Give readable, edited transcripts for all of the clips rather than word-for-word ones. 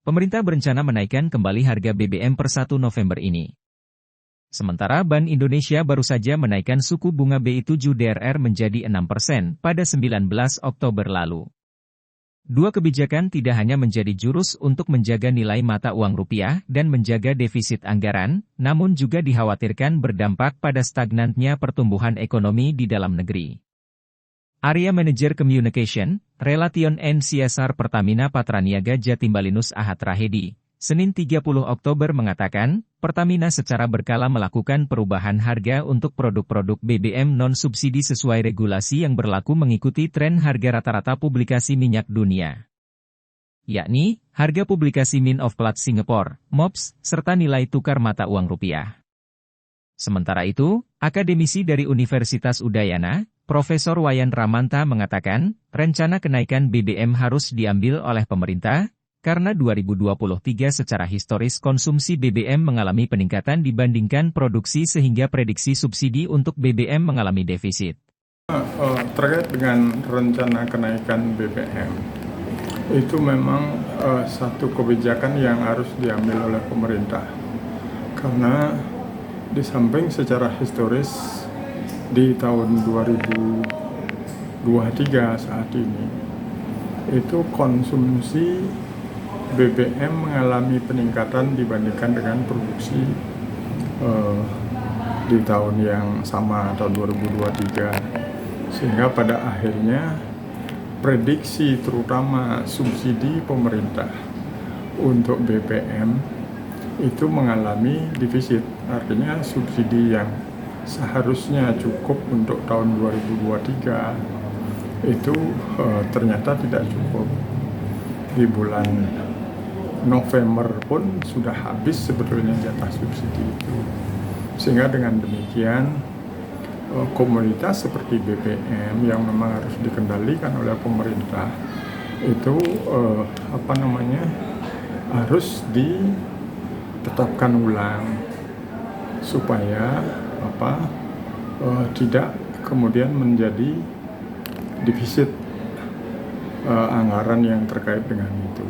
Pemerintah berencana menaikkan kembali harga BBM per 1 November ini. Sementara Bank Indonesia baru saja menaikkan suku bunga BI 7 DRR menjadi 6% pada 19 Oktober lalu. Dua kebijakan tidak hanya menjadi jurus untuk menjaga nilai mata uang rupiah dan menjaga defisit anggaran, namun juga dikhawatirkan berdampak pada stagnannya pertumbuhan ekonomi di dalam negeri. Area Manager Communication, Relation and CSR Pertamina Patraniaga Jatimbalinus Ahad Rahedi, Senin 30 Oktober mengatakan, Pertamina secara berkala melakukan perubahan harga untuk produk-produk BBM non-subsidi sesuai regulasi yang berlaku mengikuti tren harga rata-rata publikasi minyak dunia. Yakni, harga publikasi Mint of Platts Singapore, MOPS, serta nilai tukar mata uang rupiah. Sementara itu, akademisi dari Universitas Udayana, Profesor Wayan Ramanta mengatakan, rencana kenaikan BBM harus diambil oleh pemerintah, karena 2023 secara historis konsumsi BBM mengalami peningkatan dibandingkan produksi sehingga prediksi subsidi untuk BBM mengalami defisit. Terkait dengan rencana kenaikan BBM, itu memang satu kebijakan yang harus diambil oleh pemerintah. Karena di samping secara historis, di tahun 2023 saat ini, itu konsumsi BBM mengalami peningkatan dibandingkan dengan produksi di tahun yang sama, tahun 2023. Sehingga pada akhirnya prediksi terutama subsidi pemerintah untuk BBM itu mengalami defisit. Artinya subsidi yang seharusnya cukup untuk tahun 2023 itu ternyata tidak cukup. Di bulan November pun sudah habis sebetulnya jatah subsidi itu. Sehingga dengan demikian komoditas seperti BBM yang memang harus dikendalikan oleh pemerintah itu harus ditetapkan ulang supaya tidak kemudian menjadi defisit anggaran yang terkait dengan itu.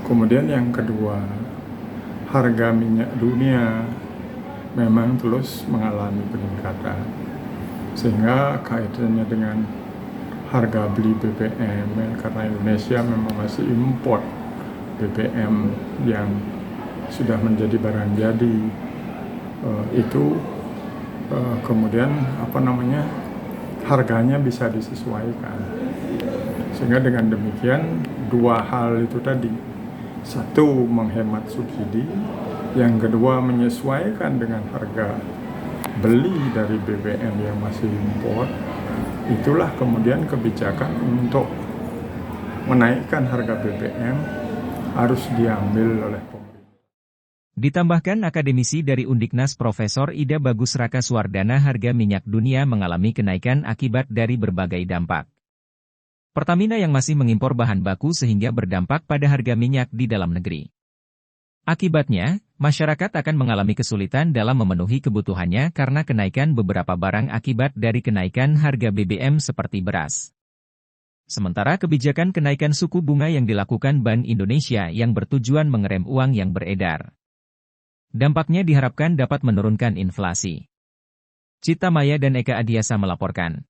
Kemudian yang kedua, harga minyak dunia memang terus mengalami peningkatan, sehingga kaitannya dengan harga beli BBM, karena Indonesia memang masih import BBM yang sudah menjadi barang jadi, itu kemudian harganya bisa disesuaikan. Sehingga dengan demikian dua hal itu tadi, satu menghemat subsidi, yang kedua menyesuaikan dengan harga beli dari BBM yang masih impor. Itulah kemudian kebijakan untuk menaikkan harga BBM harus diambil oleh pemerintah. Ditambahkan akademisi dari Undiknas Profesor Ida Bagus Rakaswardana, harga minyak dunia mengalami kenaikan akibat dari berbagai dampak. Pertamina yang masih mengimpor bahan baku sehingga berdampak pada harga minyak di dalam negeri. Akibatnya, masyarakat akan mengalami kesulitan dalam memenuhi kebutuhannya karena kenaikan beberapa barang akibat dari kenaikan harga BBM seperti beras. Sementara kebijakan kenaikan suku bunga yang dilakukan Bank Indonesia yang bertujuan mengerem uang yang beredar. Dampaknya diharapkan dapat menurunkan inflasi. Cita Maya dan Eka Adiasa melaporkan.